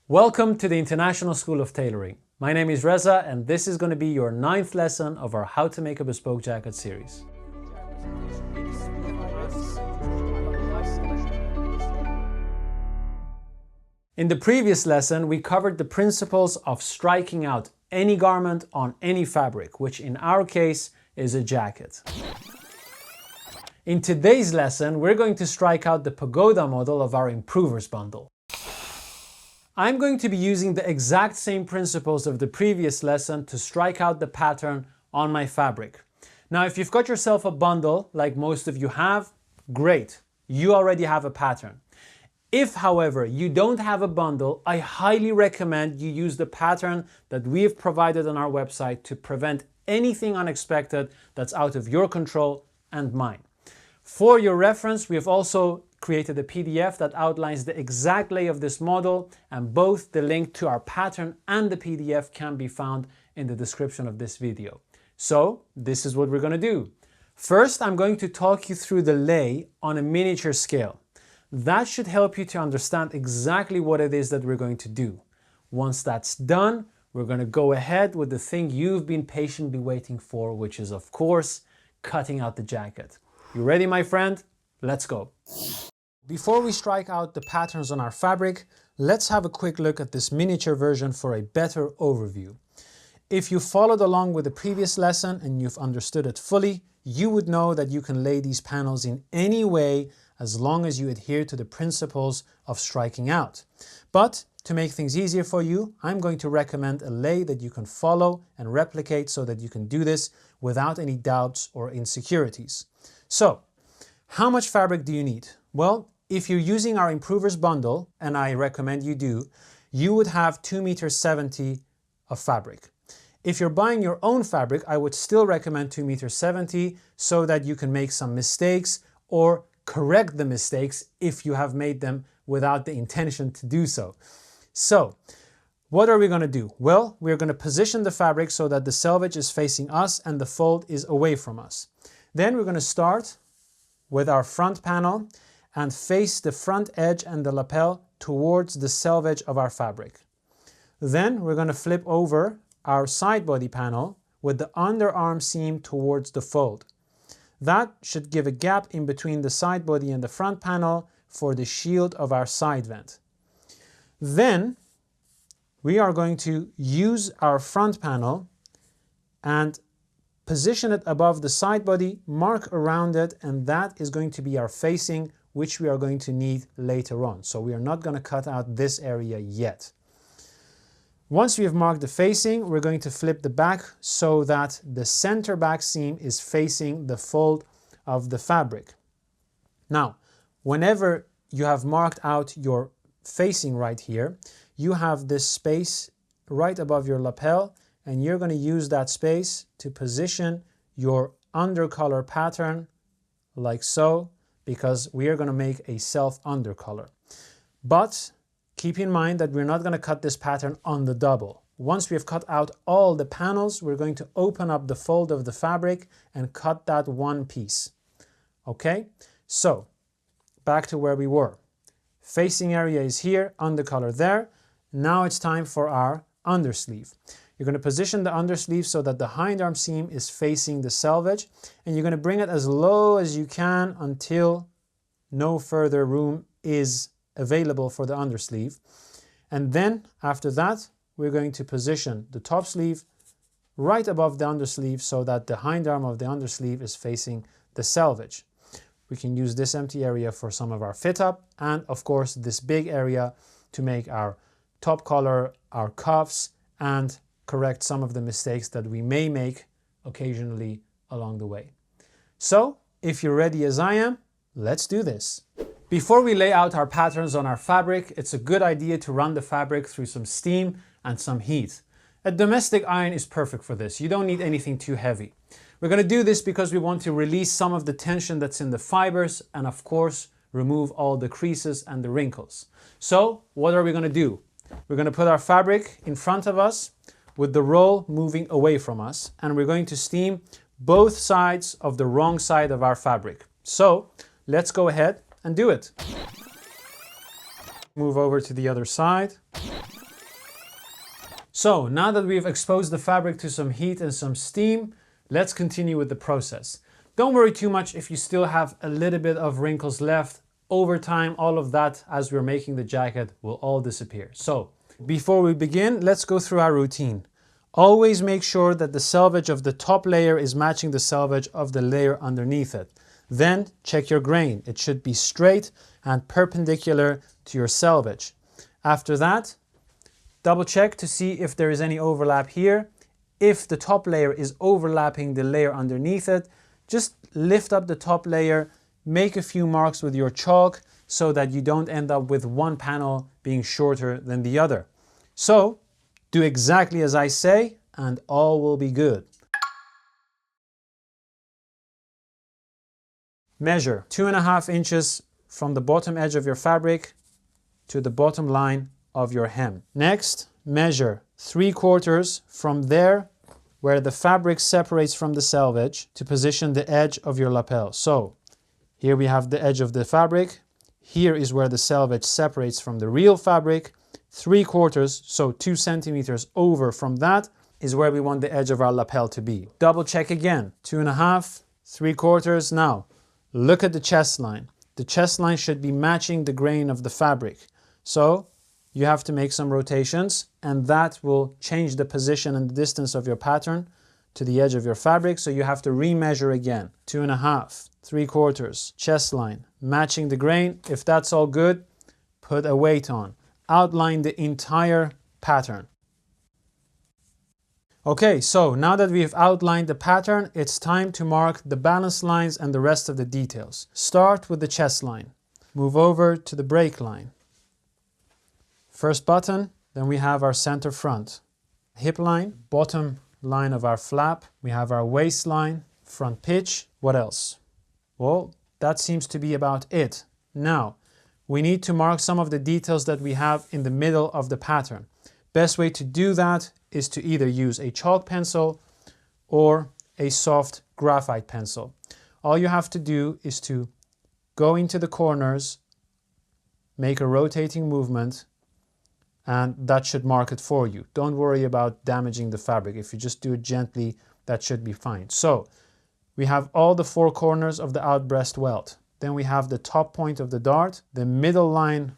Welcome to the International School of Tailoring. My name is Reza and this is going to be your 9th lesson of our How to Make a Bespoke Jacket series. In the previous lesson, we covered the principles of striking out any garment on any fabric, which in our case is a jacket. In today's lesson, we're going to strike out the Pagoda model of our Improvers bundle. I'm going to be using the exact same principles of the previous lesson to strike out the pattern on my fabric. Now, if you've got yourself a bundle, like most of you have, great, you already have a pattern. If, however, you don't have a bundle, I highly recommend you use the pattern that we have provided on our website to prevent anything unexpected that's out of your control and mine. For your reference, we have also created a PDF that outlines the exact lay of this model, and both the link to our pattern and the PDF can be found in the description of this video. So this is what we're going to do. First, I'm going to talk you through the lay on a miniature scale. That should help you to understand exactly what it is that we're going to do. Once that's done, we're going to go ahead with the thing you've been patiently waiting for, which is, of course, cutting out the jacket. You ready, my friend? Let's go. Before we strike out the patterns on our fabric, let's have a quick look at this miniature version for a better overview. If you followed along with the previous lesson and you've understood it fully, you would know that you can lay these panels in any way as long as you adhere to the principles of striking out. But to make things easier for you, I'm going to recommend a lay that you can follow and replicate so that you can do this without any doubts or insecurities. So, how much fabric do you need? Well, if you're using our Improvers bundle, and I recommend you do, you would have 2.70 meters of fabric. If you're buying your own fabric, I would still recommend 2.70 meters so that you can make some mistakes or correct the mistakes if you have made them without the intention to do so. So, what are we going to do? Well, we're going to position the fabric so that the selvage is facing us and the fold is away from us. Then we're going to start with our front panel and face the front edge and the lapel towards the selvage of our fabric. Then we're going to flip over our side body panel with the underarm seam towards the fold. That should give a gap in between the side body and the front panel for the shield of our side vent. Then we are going to use our front panel and position it above the side body, mark around it, and that is going to be our facing, which we are going to need later on. So we are not going to cut out this area yet. Once we have marked the facing, we're going to flip the back so that the center back seam is facing the fold of the fabric. Now, whenever you have marked out your facing right here, you have this space right above your lapel, and you're going to use that space to position your undercolor pattern like so, because we are going to make a self undercolor. But keep in mind that we're not going to cut this pattern on the double. Once we have cut out all the panels, we're going to open up the fold of the fabric and cut that one piece. Okay, so back to where we were. Facing area is here, undercolor there. Now it's time for our undersleeve. You're going to position the undersleeve so that the hind arm seam is facing the selvage, and you're going to bring it as low as you can until no further room is available for the undersleeve. And then after that, we're going to position the top sleeve right above the undersleeve so that the hind arm of the undersleeve is facing the selvage. We can use this empty area for some of our fit up, and of course this big area to make our top collar, our cuffs, and correct some of the mistakes that we may make occasionally along the way. So, if you're ready as I am, let's do this. Before we lay out our patterns on our fabric, it's a good idea to run the fabric through some steam and some heat. A domestic iron is perfect for this. You don't need anything too heavy. We're going to do this because we want to release some of the tension that's in the fibers and, of course, remove all the creases and the wrinkles. So, what are we going to do? We're going to put our fabric in front of us with the roll moving away from us, and we're going to steam both sides of the wrong side of our fabric. So, let's go ahead and do it. Move over to the other side. So now that we've exposed the fabric to some heat and some steam, let's continue with the process. Don't worry too much if you still have a little bit of wrinkles left. Over time, all of that, as we're making the jacket, will all disappear. So before we begin, let's go through our routine. Always make sure that the selvage of the top layer is matching the selvage of the layer underneath it. Then check your grain. It should be straight and perpendicular to your selvage. After that, double check to see if there is any overlap here. If the top layer is overlapping the layer underneath it, just lift up the top layer, make a few marks with your chalk so that you don't end up with one panel being shorter than the other. So, do exactly as I say and all will be good. Measure 2.5 inches from the bottom edge of your fabric to the bottom line of your hem. Next, measure 3/4 from there where the fabric separates from the selvage to position the edge of your lapel. So, here we have the edge of the fabric. Here is where the selvage separates from the real fabric. 3/4, so 2 centimeters over from that is where we want the edge of our lapel to be. Double check again. 2.5, 3/4. Now, look at the chest line. The chest line should be matching the grain of the fabric. So, you have to make some rotations and that will change the position and the distance of your pattern to the edge of your fabric. So you have to remeasure again. 2.5, 3/4, chest line, matching the grain. If that's all good, put a weight on. Outline the entire pattern. Okay, so now that we've outlined the pattern, it's time to mark the balance lines and the rest of the details. Start with the chest line. Move over to the break line. First button, then we have our center front. Hip line, bottom line of our flap. We have our waistline, front pitch. What else? Well, that seems to be about it. Now, we need to mark some of the details that we have in the middle of the pattern. Best way to do that is to either use a chalk pencil or a soft graphite pencil. All you have to do is to go into the corners, make a rotating movement, and that should mark it for you. Don't worry about damaging the fabric. If you just do it gently, that should be fine. So, we have all the 4 corners of the outbreast welt. Then we have the top point of the dart, the middle line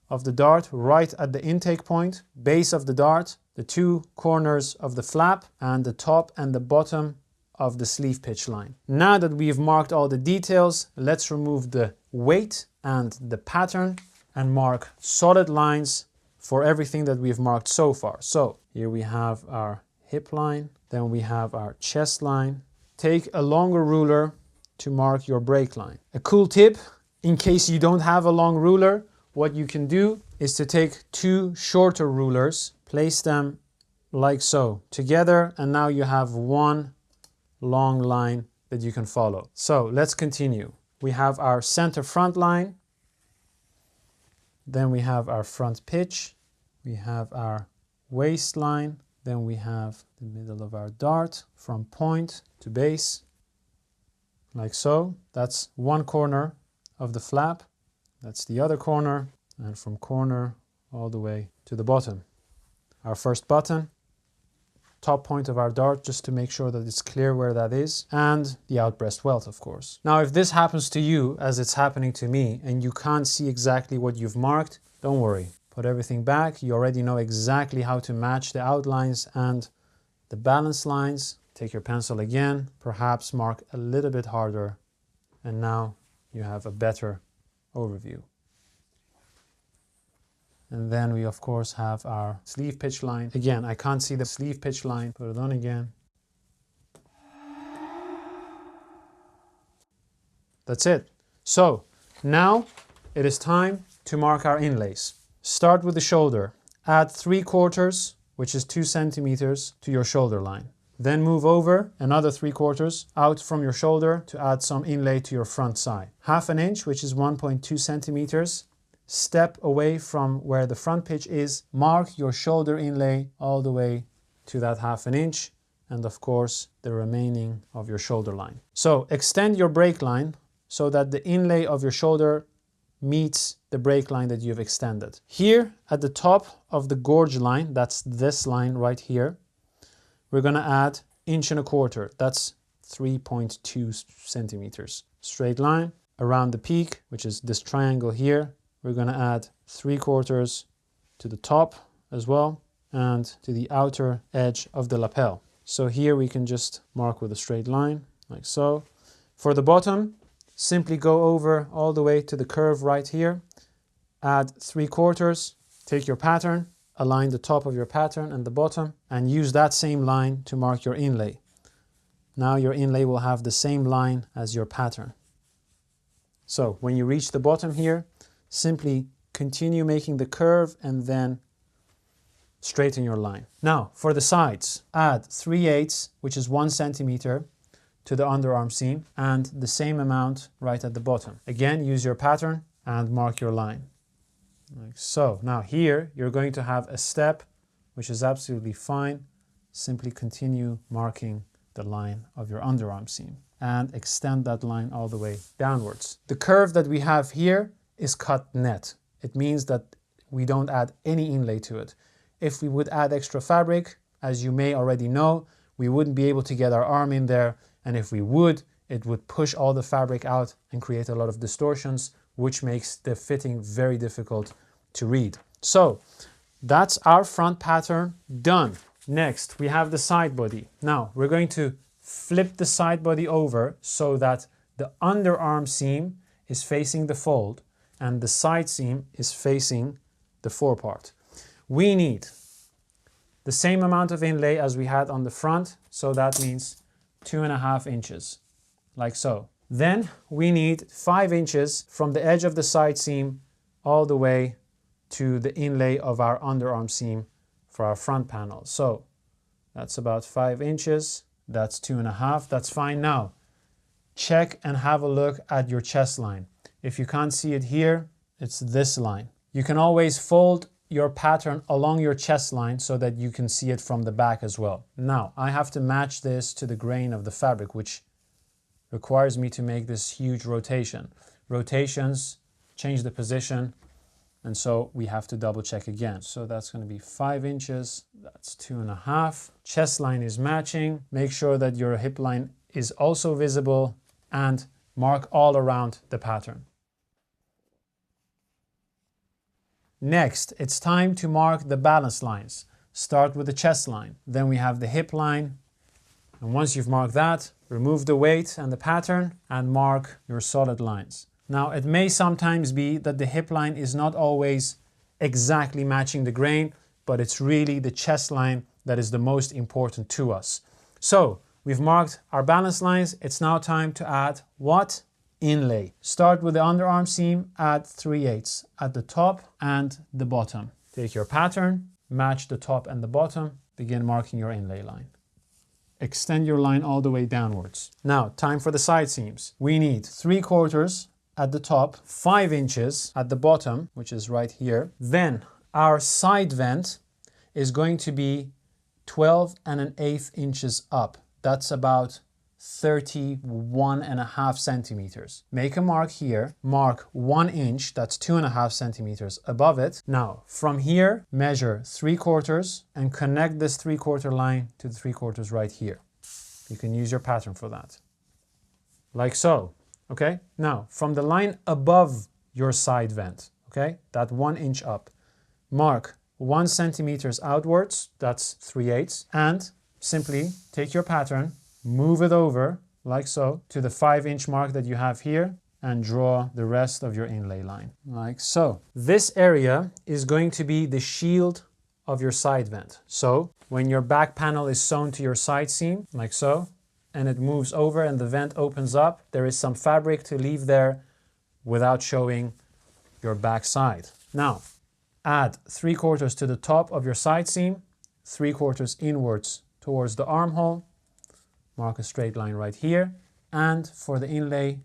of the dart right at the intake point, base of the dart, the 2 corners of the flap, and the top and the bottom of the sleeve pitch line. Now that we've marked all the details, let's remove the weight and the pattern and mark solid lines for everything that we've marked so far. So here we have our hip line, then we have our chest line. Take a longer ruler to mark your break line. A cool tip, in case you don't have a long ruler, what you can do is to take 2 shorter rulers, place them like so together, and now you have one long line that you can follow. So let's continue. We have our center front line, then we have our front pitch, we have our waistline, then we have the middle of our dart from point to base, like so. That's one corner of the flap, that's the other corner, and from corner all the way to the bottom. Our first button, top point of our dart, just to make sure that it's clear where that is, and the outbreast welt, of course. Now, if this happens to you, as it's happening to me, and you can't see exactly what you've marked, don't worry. Put everything back. You already know exactly how to match the outlines and the balance lines. Take your pencil again, perhaps mark a little bit harder, and now you have a better overview. And then we of course have our sleeve pitch line. Again, I can't see the sleeve pitch line. Put it on again. That's it. So now it is time to mark our inlays. Start with the shoulder. Add 3/4, which is 2 centimeters, to your shoulder line. Then move over another 3/4 out from your shoulder to add some inlay to your front side. 1/2 inch, which is 1.2 centimeters. Step away from where the front pitch is. Mark your shoulder inlay all the way to that 1/2 inch, and of course the remaining of your shoulder line. So extend your break line so that the inlay of your shoulder meets the break line that you've extended. Here at the top of the gorge line, that's this line right here, we're going to add 1.25 inches. That's 3.2 centimeters. Straight line around the peak, which is this triangle here, we're going to add 3/4 to the top as well and to the outer edge of the lapel. So here we can just mark with a straight line like so. For the bottom, simply go over all the way to the curve right here, add 3/4, take your pattern, align the top of your pattern and the bottom, and use that same line to mark your inlay. Now your inlay will have the same line as your pattern. So when you reach the bottom here, simply continue making the curve and then straighten your line. Now for the sides, add 3/8, which is 1 centimeter, to the underarm seam and the same amount right at the bottom. Again, use your pattern and mark your line. Like so. Now here you're going to have a step, which is absolutely fine. Simply continue marking the line of your underarm seam and extend that line all the way downwards. The curve that we have here is cut net. It means that we don't add any inlay to it. If we would add extra fabric, as you may already know, we wouldn't be able to get our arm in there, and if we would, it would push all the fabric out and create a lot of distortions, which makes the fitting very difficult to read. So that's our front pattern done. Next, we have the side body. Now we're going to flip the side body over so that the underarm seam is facing the fold and the side seam is facing the forepart. We need the same amount of inlay as we had on the front, so that means 2.5 inches, like so. Then we need 5 inches from the edge of the side seam all the way to the inlay of our underarm seam for our front panel. So that's about 5 inches, that's 2.5, that's fine. Now check and have a look at your chest line. If you can't see it here, it's this line. You can always fold your pattern along your chest line so that you can see it from the back as well. Now I have to match this to the grain of the fabric, which requires me to make this huge rotation. Rotations change the position, and so we have to double check again. So that's going to be 5 inches, that's 2.5. Chest line is matching. Make sure that your hip line is also visible and mark all around the pattern. Next, it's time to mark the balance lines. Start with the chest line. Then we have the hip line. And once you've marked that, remove the weight and the pattern and mark your solid lines. Now, it may sometimes be that the hip line is not always exactly matching the grain, but it's really the chest line that is the most important to us. So, we've marked our balance lines. It's now time to add what? Inlay. Start with the underarm seam, add 3/8 at the top and the bottom. Take your pattern, match the top and the bottom, begin marking your inlay line. Extend your line all the way downwards. Now, time for the side seams. We need 3/4 at the top, 5 inches at the bottom, which is right here. Then our side vent is going to be 12.1/8 inches up. That's about 31.5 centimeters. Make a mark here, mark 1 inch, that's 2.5 centimeters above it. Now, from here, measure 3/4 and connect this 3/4 line to the 3/4 right here. You can use your pattern for that. Like so, okay? Now, from the line above your side vent, okay, that 1 inch up, mark 1 centimeters outwards, that's 3/8, and simply take your pattern, move it over, like so, to the 5 inch mark that you have here and draw the rest of your inlay line, like so. This area is going to be the shield of your side vent. So, when your back panel is sewn to your side seam, like so, and it moves over and the vent opens up, there is some fabric to leave there without showing your back side. Now, add 3/4 to the top of your side seam, 3/4 inwards towards the armhole, mark a straight line right here, and for the inlay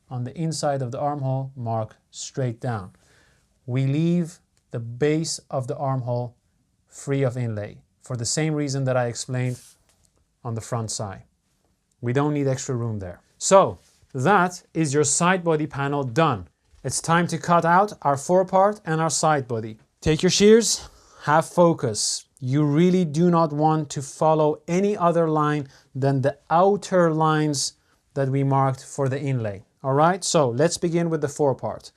on the inside of the armhole, mark straight down. We leave the base of the armhole free of inlay for the same reason that I explained on the front side. We don't need extra room there. So that is your side body panel done. it's time to cut out our forepart and our side body. Take your shears, have focus. You really do not want to follow any other line than the outer lines that we marked for the inlay. All right, so let's begin with the forepart.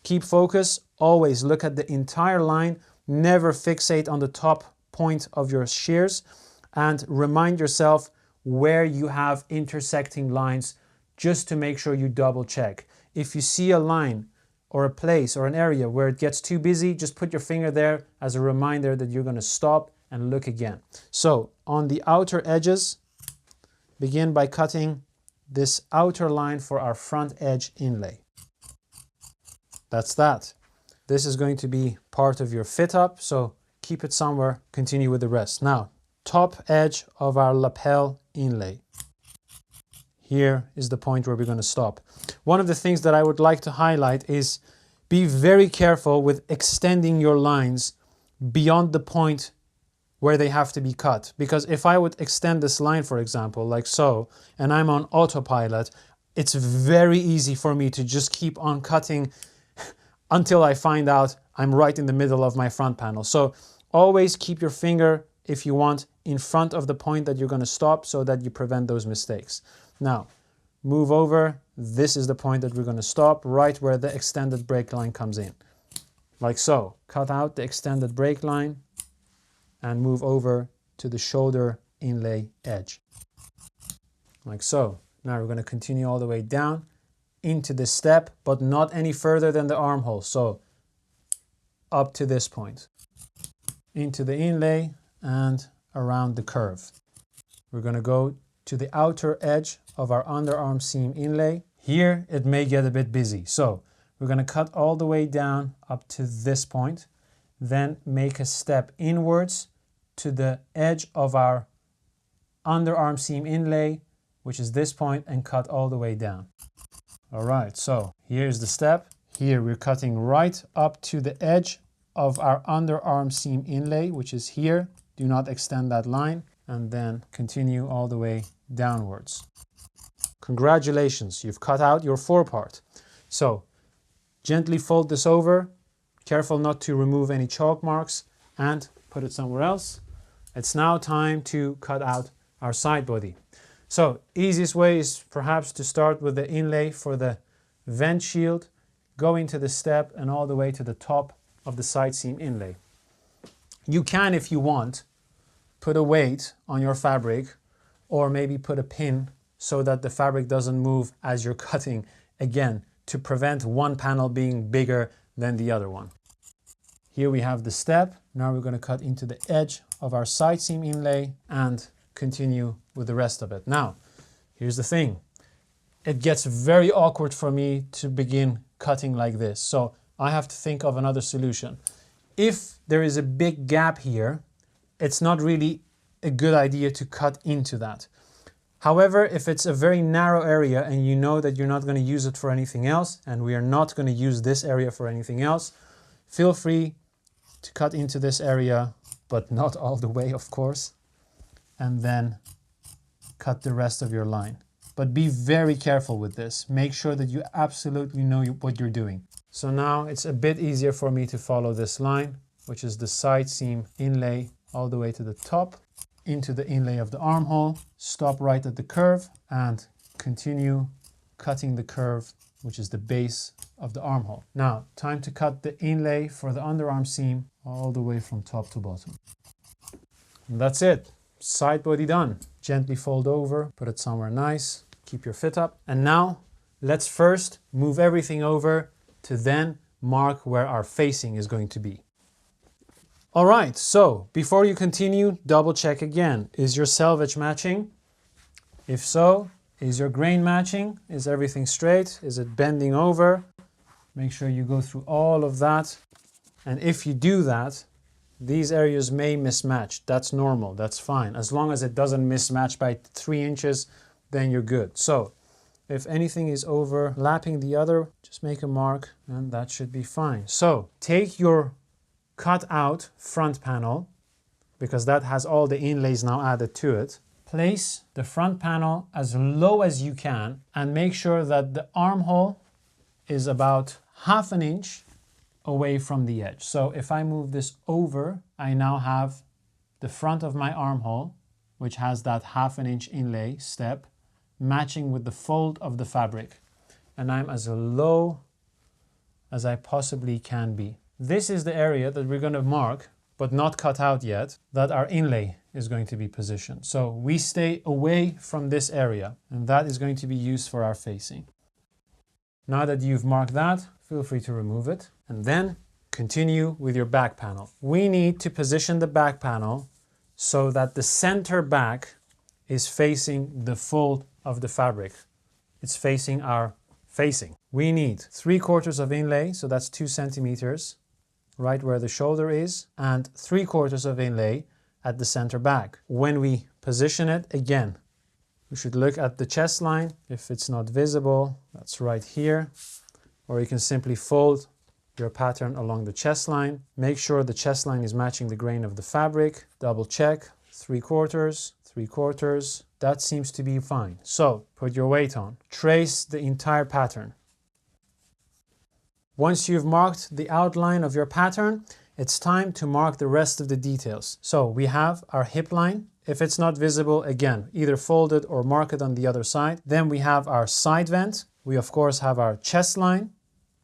Keep focus, always look at the entire line, never fixate on the top point of your shears, and remind yourself where you have intersecting lines just to make sure you double check. If you see a line or a place or an area where it gets too busy, just put your finger there as a reminder that you're going to stop and look again. So on the outer edges, begin by cutting this outer line for our front edge inlay. That's that. This is going to be part of your fit up, so keep it somewhere, continue with the rest. Now, top edge of our lapel inlay. Here is the point where we're going to stop. One of the things that I would like to highlight is be very careful with extending your lines beyond the point where they have to be cut. Because if I would extend this line, for example, like so, and I'm on autopilot, it's very easy for me to just keep on cutting until I find out I'm right in the middle of my front panel. So always keep your finger, if you want, in front of the point that you're going to stop so that you prevent those mistakes. Now, move over. This is the point that we're going to stop, right where the extended break line comes in. Like so. Cut out the extended break line and move over to the shoulder inlay edge. Like so. Now we're going to continue all the way down into the step, but not any further than the armhole. So up to this point. Into the inlay and around the curve. We're going to go to the outer edge of our underarm seam inlay. Here it may get a bit busy. So we're going to cut all the way down up to this point, then make a step inwards to the edge of our underarm seam inlay, which is this point, and cut all the way down. All right, so here's the step. Here we're cutting right up to the edge of our underarm seam inlay, which is here. Do not extend that line, and then continue all the way downwards. Congratulations, you've cut out your forepart. So gently fold this over, careful not to remove any chalk marks, and put it somewhere else. It's now time to cut out our side body. So easiest way is perhaps to start with the inlay for the vent shield, go into the step and all the way to the top of the side seam inlay. You can, if you want, put a weight on your fabric or maybe put a pin so that the fabric doesn't move as you're cutting, again, to prevent one panel being bigger than the other one. Here we have the step. Now we're going to cut into the edge of our side seam inlay and continue with the rest of it. Now, here's the thing. It gets very awkward for me to begin cutting like this. So I have to think of another solution. If there is a big gap here, it's not really a good idea to cut into that. However, if it's a very narrow area and you know that you're not going to use it for anything else, and we are not going to use this area for anything else, feel free to cut into this area, but not all the way, of course, and then cut the rest of your line. But be very careful with this. Make sure that you absolutely know what you're doing. So now it's a bit easier for me to follow this line, which is the side seam inlay all the way to the top, into the inlay of the armhole, stop right at the curve, and continue cutting the curve, which is the base of the armhole. Now, time to cut the inlay for the underarm seam all the way from top to bottom. And that's it. Side body done. Gently fold over, put it somewhere nice, keep your fit up. And now, let's first move everything over to then mark where our facing is going to be. All right, so before you continue, double check again. Is your selvage matching? If so, is your grain matching? Is everything straight? Is it bending over? Make sure you go through all of that. And if you do that, these areas may mismatch. That's normal, that's fine. As long as it doesn't mismatch by 3 inches, then you're good. So if anything is overlapping the other, just make a mark and that should be fine. So take your cut out front panel, because that has all the inlays now added to it. Place the front panel as low as you can and make sure that the armhole is about half an inch away from the edge. So if I move this over, I now have the front of my armhole, which has that half an inch inlay step, matching with the fold of the fabric. And I'm as low as I possibly can be. This is the area that we're going to mark, but not cut out yet, that our inlay is going to be positioned. So we stay away from this area, and that is going to be used for our facing. Now that you've marked that, feel free to remove it, and then continue with your back panel. We need to position the back panel so that the center back is facing the fold of the fabric. It's facing our facing. We need 3/4 of inlay, so that's 2 centimeters, right where the shoulder is, and 3/4 of inlay at the center back. When we position it, again, we should look at the chest line. If it's not visible, that's right here. Or you can simply fold your pattern along the chest line. Make sure the chest line is matching the grain of the fabric. Double check, 3/4, 3/4. That seems to be fine. So put your weight on. Trace the entire pattern. Once you've marked the outline of your pattern, it's time to mark the rest of the details. So we have our hip line. If it's not visible, again, either fold it or mark it on the other side. Then we have our side vent. We of course have our chest line,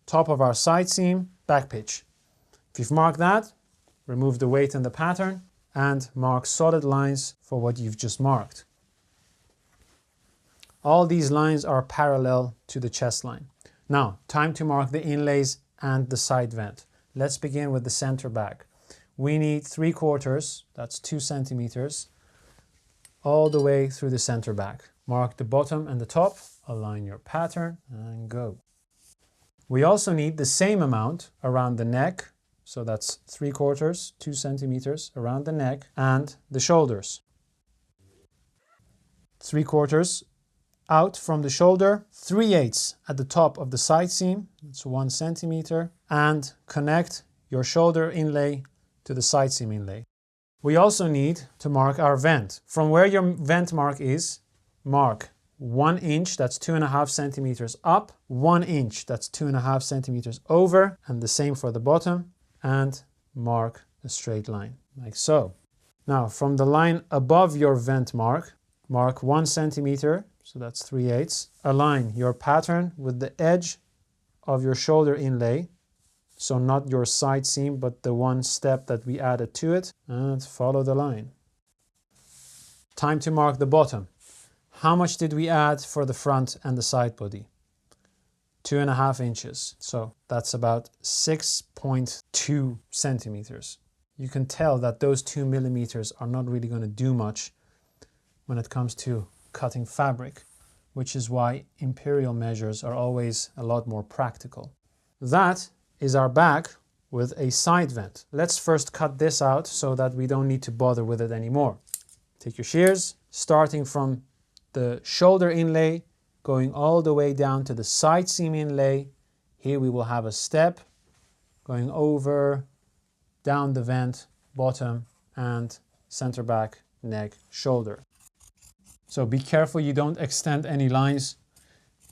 top of our side seam, back pitch. If you've marked that, remove the weight in the pattern and mark solid lines for what you've just marked. All these lines are parallel to the chest line. Now, time to mark the inlays and the side vent. Let's begin with the center back. We need 3/4, that's 2 centimeters, all the way through the center back. Mark the bottom and the top, align your pattern, and go. We also need the same amount around the neck, so that's 3/4, 2 centimeters around the neck, and the shoulders. 3/4 out from the shoulder, 3/8 at the top of the side seam, that's 1 centimeter, and connect your shoulder inlay to the side seam inlay. We also need to mark our vent. From where your vent mark is, mark 1 inch, that's 2.5 centimeters up, 1 inch, that's 2.5 centimeters over, and the same for the bottom, and mark a straight line, like so. Now, from the line above your vent mark 1 centimeter, so that's 3/8. Align your pattern with the edge of your shoulder inlay, so not your side seam, but the one step that we added to it, and follow the line. Time to mark the bottom. How much did we add for the front and the side body? 2.5 inches. So that's about 6.2 centimeters. You can tell that those 2 millimeters are not really going to do much when it comes to cutting fabric, which is why imperial measures are always a lot more practical. That is our back with a side vent. Let's first cut this out so that we don't need to bother with it anymore. Take your shears, starting from the shoulder inlay, going all the way down to the side seam inlay. Here we will have a step going over, down the vent, bottom, and center back, neck, shoulder. So be careful you don't extend any lines.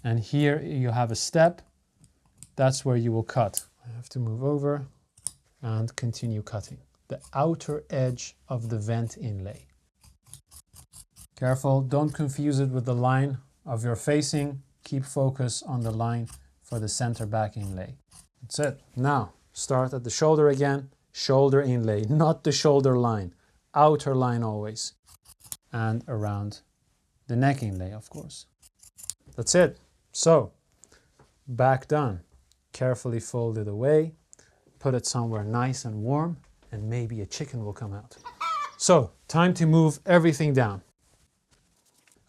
And here you have a step. That's where you will cut. I have to move over and continue cutting the outer edge of the vent inlay. Careful, don't confuse it with the line of your facing. Keep focus on the line for the center back inlay. That's it. Now, start at the shoulder again. Shoulder inlay, not the shoulder line. Outer line always. And around the neck inlay, of course. That's it. So, back done. Carefully fold it away. Put it somewhere nice and warm, and maybe a chicken will come out. So, time to move everything down.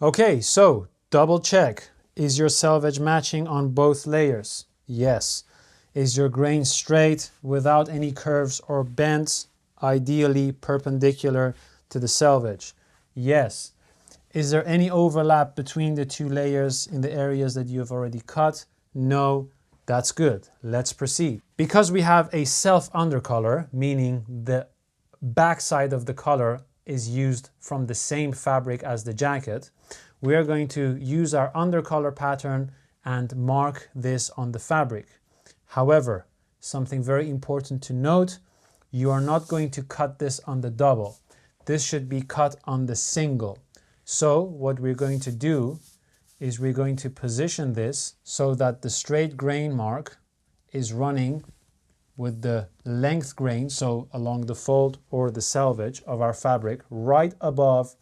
Okay, so double check. Is your selvage matching on both layers? Yes. Is your grain straight without any curves or bends? Ideally perpendicular to the selvage? Yes. Is there any overlap between the two layers in the areas that you have already cut? No. That's good. Let's proceed. Because we have a self undercolor, meaning the backside of the color is used from the same fabric as the jacket, we are going to use our undercolor pattern and mark this on the fabric. However, something very important to note, you are not going to cut this on the double. This should be cut on the single. So what we're going to do is we're going to position this so that the straight grain mark is running with the length grain, so along the fold or the selvage of our fabric, right above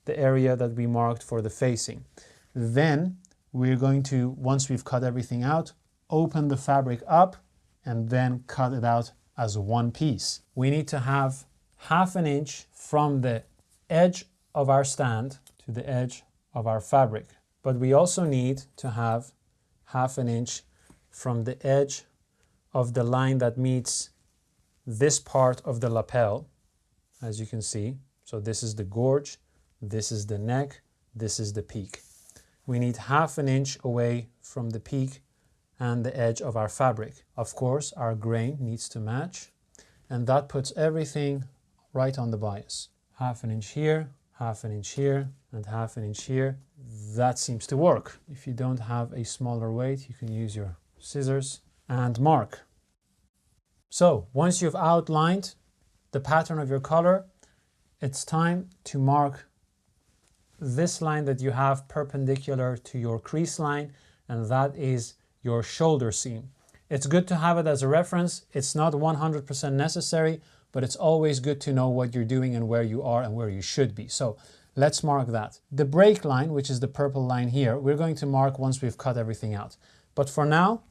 the area that we marked for the facing. Then we're going to, once we've cut everything out, open the fabric up and then cut it out as one piece. We need to have 1/2 inch from the edge of our stand to the edge of our fabric. But we also need to have 1/2 inch from the edge of the line that meets this part of the lapel, as you can see. So this is the gorge, this is the neck, this is the peak. We need 1/2 inch away from the peak and the edge of our fabric. Of course, our grain needs to match, and that puts everything right on the bias. 1/2 inch here, 1/2 inch here, and 1/2 inch here. That seems to work. If you don't have a smaller weight, you can use your scissors and mark. So once you've outlined the pattern of your color, it's time to mark this line that you have perpendicular to your crease line, and that is your shoulder seam. It's good to have it as a reference. It's not 100% necessary, but it's always good to know what you're doing and where you are and where you should be. So let's mark that. The break line, which is the purple line here, we're going to mark once we've cut everything out. But for now,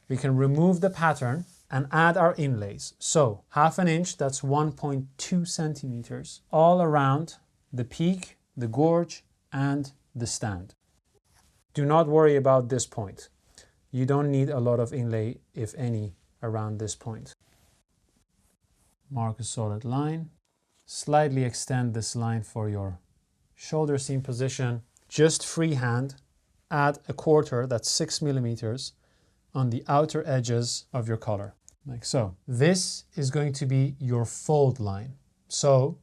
we can remove the pattern and add our inlays. So 1/2 inch, that's 1.2 centimeters, all around the peak, the gorge, and the stand. Do not worry about this point. You don't need a lot of inlay, if any, around this point. Mark a solid line. Slightly extend this line for your shoulder seam position. Just freehand add a 1/4, that's 6 millimeters, on the outer edges of your collar, like so. This is going to be your fold line. So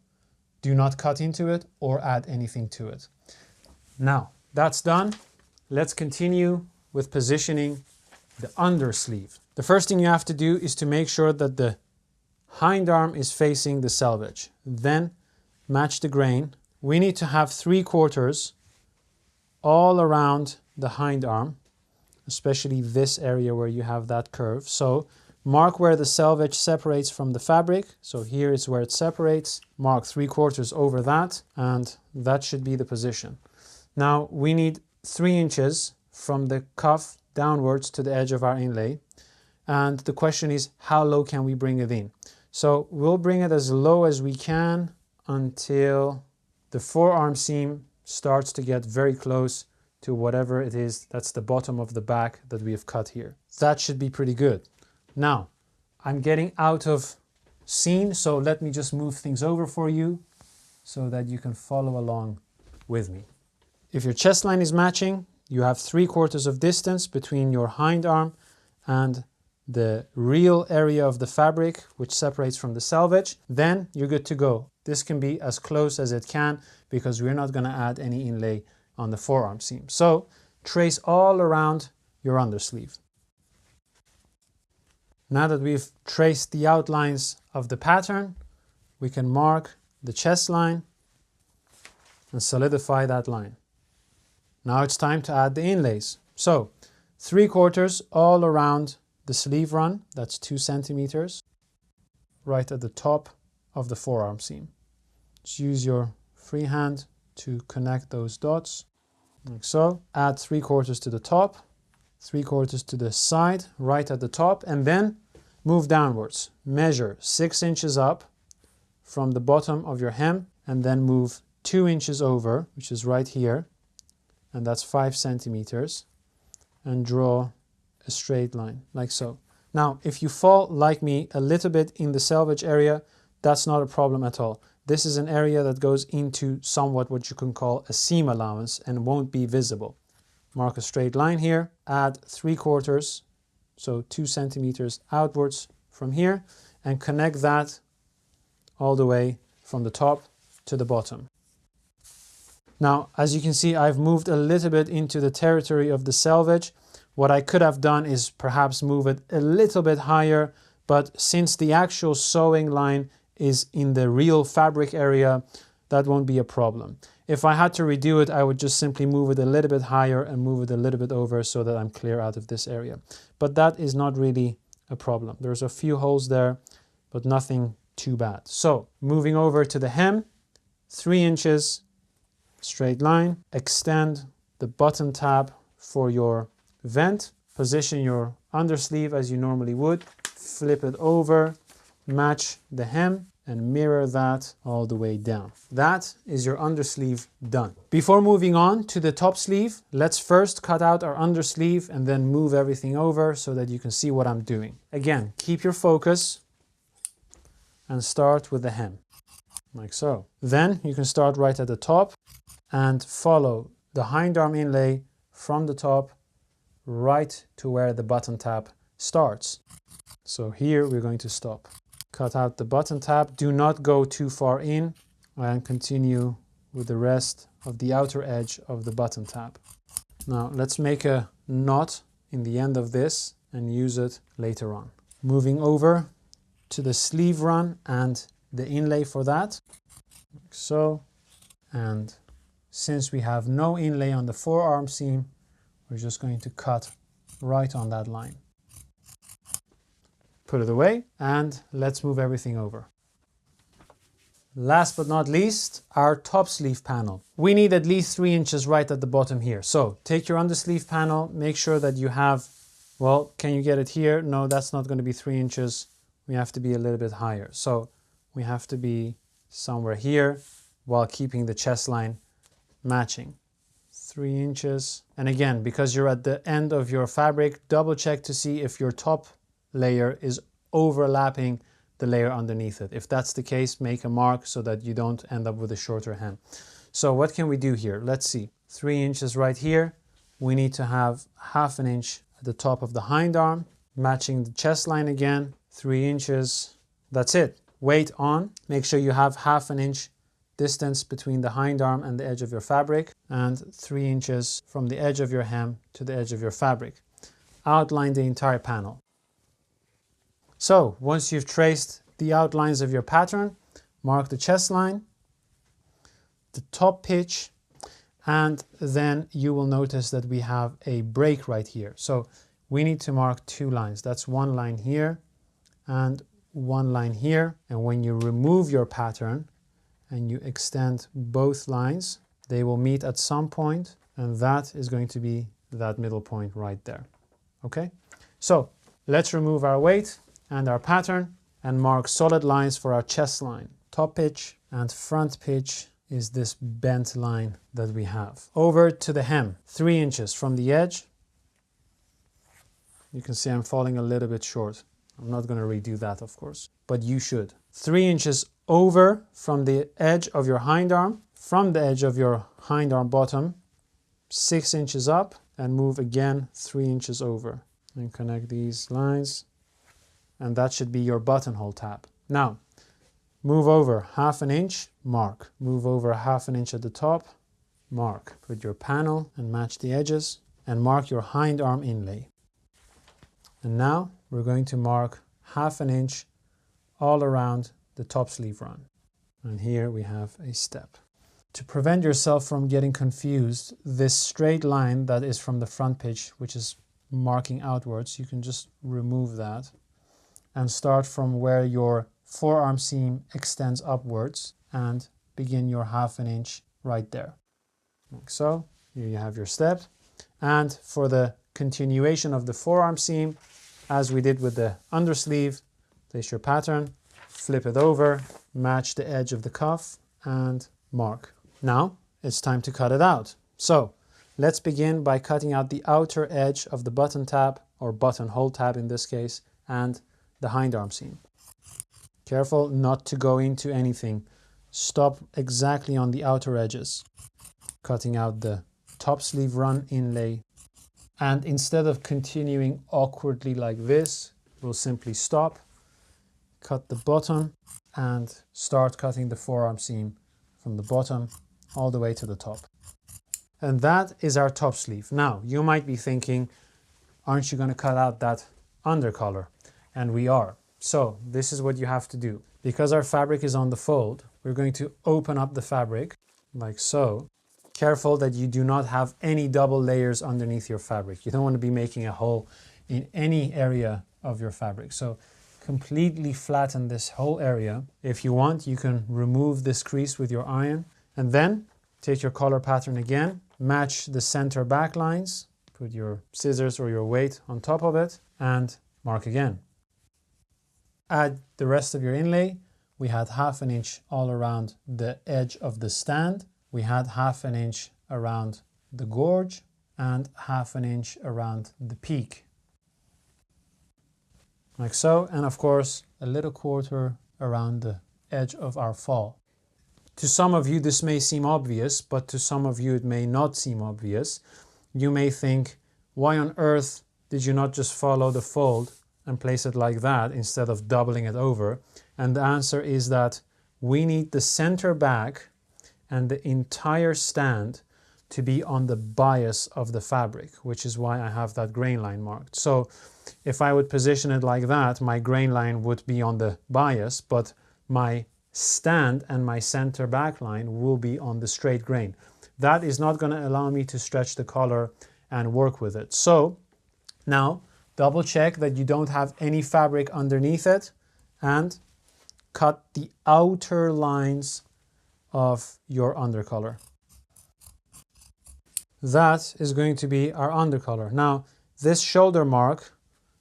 do not cut into it or add anything to it. Now that's done. Let's continue with positioning the undersleeve. The first thing you have to do is to make sure that the hind arm is facing the selvage. Then match the grain. We need to have 3/4 all around the hind arm, especially this area where you have that curve. So mark where the selvage separates from the fabric. So here is where it separates. Mark 3/4 over that, and that should be the position. Now we need 3 inches from the cuff downwards to the edge of our inlay. And the question is, how low can we bring it in? So we'll bring it as low as we can until the forearm seam starts to get very close to whatever it is. That's the bottom of the back that we have cut here. That should be pretty good. Now, I'm getting out of scene, so let me just move things over for you so that you can follow along with me. If your chest line is matching, you have 3/4 of distance between your hind arm and the real area of the fabric which separates from the selvage. Then you're good to go. This can be as close as it can because we're not going to add any inlay on the forearm seam. So trace all around your undersleeve. Now that we've traced the outlines of the pattern, we can mark the chest line and solidify that line. Now it's time to add the inlays. So 3/4 all around the sleeve run, that's 2 centimeters, right at the top of the forearm seam. Just use your free hand to connect those dots, like so. Add 3/4 to the top, 3/4 to the side, right at the top, and then move downwards. Measure 6 inches up from the bottom of your hem, and then move 2 inches over, which is right here, and that's 5 centimeters, and draw a straight line, like so. Now, if you fall, like me, a little bit in the selvage area, that's not a problem at all. This is an area that goes into somewhat what you can call a seam allowance and won't be visible. Mark a straight line here, add 3/4, so 2 centimeters outwards from here, and connect that all the way from the top to the bottom. Now, as you can see, I've moved a little bit into the territory of the selvage. What I could have done is perhaps move it a little bit higher, but since the actual sewing line is in the real fabric area, that won't be a problem. If I had to redo it, I would just simply move it a little bit higher and move it a little bit over so that I'm clear out of this area. But that is not really a problem. There's a few holes there, but nothing too bad. So moving over to the hem, 3 inches, straight line, extend the button tab for your vent, position your undersleeve as you normally would, flip it over, match the hem, and mirror that all the way down. That is your undersleeve done. Before moving on to the top sleeve, let's first cut out our undersleeve and then move everything over so that you can see what I'm doing. Again, keep your focus and start with the hem, like so. Then you can start right at the top and follow the hind arm inlay from the top right to where the button tab starts. So here we're going to stop. Cut out the button tab, do not go too far in, and continue with the rest of the outer edge of the button tab. Now let's make a knot in the end of this and use it later on. Moving over to the sleeve run and the inlay for that, like so. And since we have no inlay on the forearm seam, we're just going to cut right on that line. Put it away and let's move everything over. Last but not least, our top sleeve panel. We need at least 3 inches right at the bottom here. So take your undersleeve panel, make sure that you have, well, can you get it here? No, that's not going to be 3 inches. We have to be a little bit higher. So we have to be somewhere here while keeping the chest line matching. 3 inches. And again, because you're at the end of your fabric, double check to see if your top layer is overlapping the layer underneath it. If that's the case, make a mark so that you don't end up with a shorter hem. So what can we do here? Let's see. 3 inches right here. We need to have 1/2 inch at the top of the hind arm, matching the chest line again. 3 inches. That's it. Weight on. Make sure you have 1/2 inch distance between the hind arm and the edge of your fabric, and 3 inches from the edge of your hem to the edge of your fabric. Outline the entire panel. So once you've traced the outlines of your pattern, mark the chest line, the top pitch, and then you will notice that we have a break right here. So we need to mark 2 lines. That's 1 line here and 1 line here. And when you remove your pattern and you extend both lines, they will meet at some point, and that is going to be that middle point right there. Okay? So let's remove our weight and our pattern and mark solid lines for our chest line. Top pitch and front pitch is this bent line that we have. Over to the hem, 3 inches from the edge. You can see I'm falling a little bit short. I'm not going to redo that, of course, but you should. 3 inches over from the edge of your hind arm, from the edge of your hind arm bottom, 6 inches up, and move again 3 inches over. And connect these lines, and that should be your buttonhole tab. Now, move over 1/2 inch, mark. Move over 1/2 inch at the top, mark. Put your panel and match the edges, and mark your hind arm inlay. And now we're going to mark 1/2 inch all around the top sleeve run. And here we have a step. To prevent yourself from getting confused, this straight line that is from the front pitch, which is marking outwards, you can just remove that and start from where your forearm seam extends upwards and begin your 1/2 inch right there. Like so. Here you have your step. And for the continuation of the forearm seam, as we did with the undersleeve, place your pattern, flip it over, match the edge of the cuff, and mark. Now it's time to cut it out. So let's begin by cutting out the outer edge of the button tab, or buttonhole tab in this case, and the hind arm seam. Careful not to go into anything. Stop exactly on the outer edges. Cutting out the top sleeve run inlay. And instead of continuing awkwardly like this, we'll simply stop, cut the bottom, and start cutting the forearm seam from the bottom all the way to the top. And that is our top sleeve. Now, you might be thinking, aren't you going to cut out that undercolor? And we are. So this is what you have to do. Because our fabric is on the fold, we're going to open up the fabric like so. Careful that you do not have any double layers underneath your fabric. You don't want to be making a hole in any area of your fabric. So completely flatten this whole area. If you want, you can remove this crease with your iron, and then take your color pattern again, match the center back lines, put your scissors or your weight on top of it, and mark again. Add the rest of your inlay. We had 1/2 inch all around the edge of the stand. We had 1/2 inch around the gorge and 1/2 inch around the peak. Like so, and of course, a little 1/4 around the edge of our fall. To some of you, this may seem obvious, but to some of you, it may not seem obvious. You may think, why on earth did you not just follow the fold and place it like that instead of doubling it over? And the answer is that we need the center back and the entire stand to be on the bias of the fabric, which is why I have that grain line marked. So if I would position it like that, my grain line would be on the bias, but my stand and my center back line will be on the straight grain. That is not going to allow me to stretch the color and work with it. So now double check that you don't have any fabric underneath it and cut the outer lines of your undercolor. That is going to be our undercolor. Now, this shoulder mark,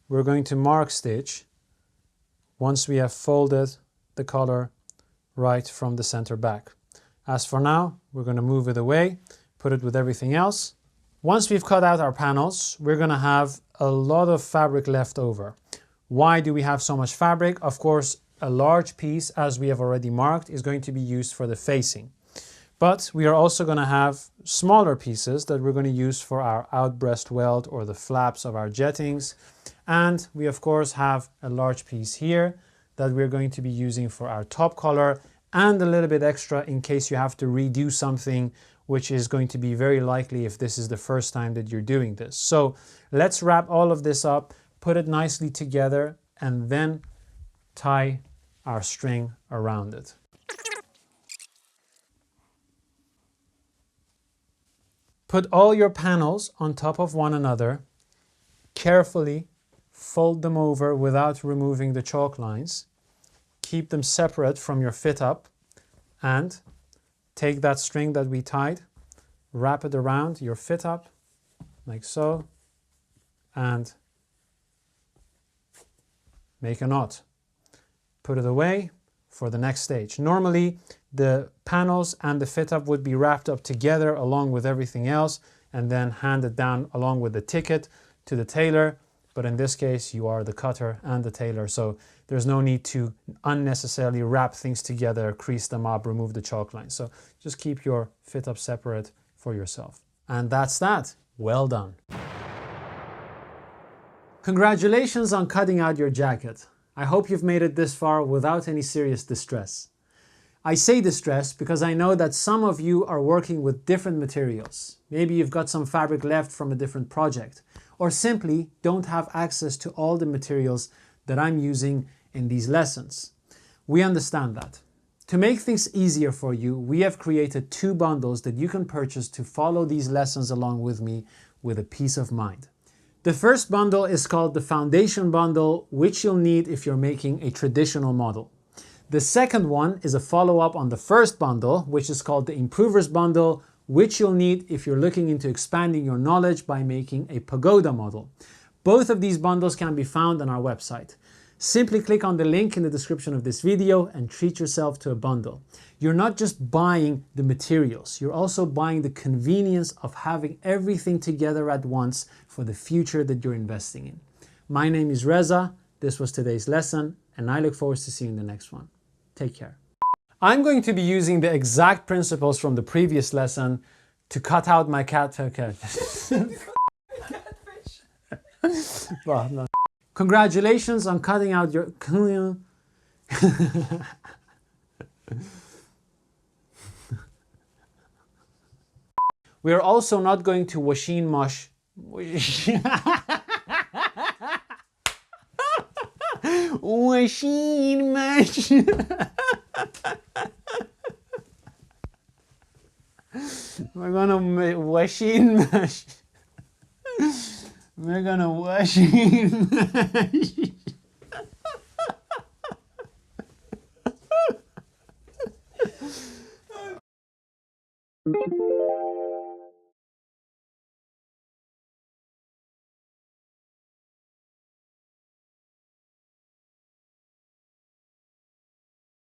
we're going to mark stitch once we have folded the color right from the center back. As for now, we're going to move it away, put it with everything else. Once we've cut out our panels, we're going to have a lot of fabric left over. Why do we have so much fabric? Of course, a large piece, as we have already marked, is going to be used for the facing. But we are also going to have smaller pieces that we're going to use for our outbreast welt or the flaps of our jettings. And we of course have a large piece here that we're going to be using for our top collar, and a little bit extra in case you have to redo something, which is going to be very likely if this is the first time that you're doing this. So let's wrap all of this up, put it nicely together, and then tie our string around it. Put all your panels on top of one another, carefully fold them over without removing the chalk lines, keep them separate from your fit up, and take that string that we tied, wrap it around your fit up, like so, and make a knot. Put it away for the next stage. Normally, the panels and the fit up would be wrapped up together along with everything else and then handed down along with the ticket to the tailor. But in this case, you are the cutter and the tailor, so there's no need to unnecessarily wrap things together, crease them up, remove the chalk lines. So just keep your fit up separate for yourself. And that's that. Well done. Congratulations on cutting out your jacket. I hope you've made it this far without any serious distress. I say distress because I know that some of you are working with different materials. Maybe you've got some fabric left from a different project, or simply don't have access to all the materials that I'm using in these lessons. We understand that. To make things easier for you, we have created 2 bundles that you can purchase to follow these lessons along with me with a peace of mind. The first bundle is called the Foundation Bundle, which you'll need if you're making a traditional model. The second one is a follow-up on the first bundle, which is called the Improvers Bundle, which you'll need if you're looking into expanding your knowledge by making a pagoda model. Both of these bundles can be found on our website. Simply click on the link in the description of this video and treat yourself to a bundle. You're not just buying the materials, you're also buying the convenience of having everything together at once for the future that you're investing in. My name is Reza, this was today's lesson, and I look forward to seeing you in the next one. Take care. I'm going to be using the exact principles from the previous lesson to cut out my catfish. Well, no. Congratulations on cutting out your... We are also not going to washing mush. machine. We're gonna machine mash. We're gonna machine mash.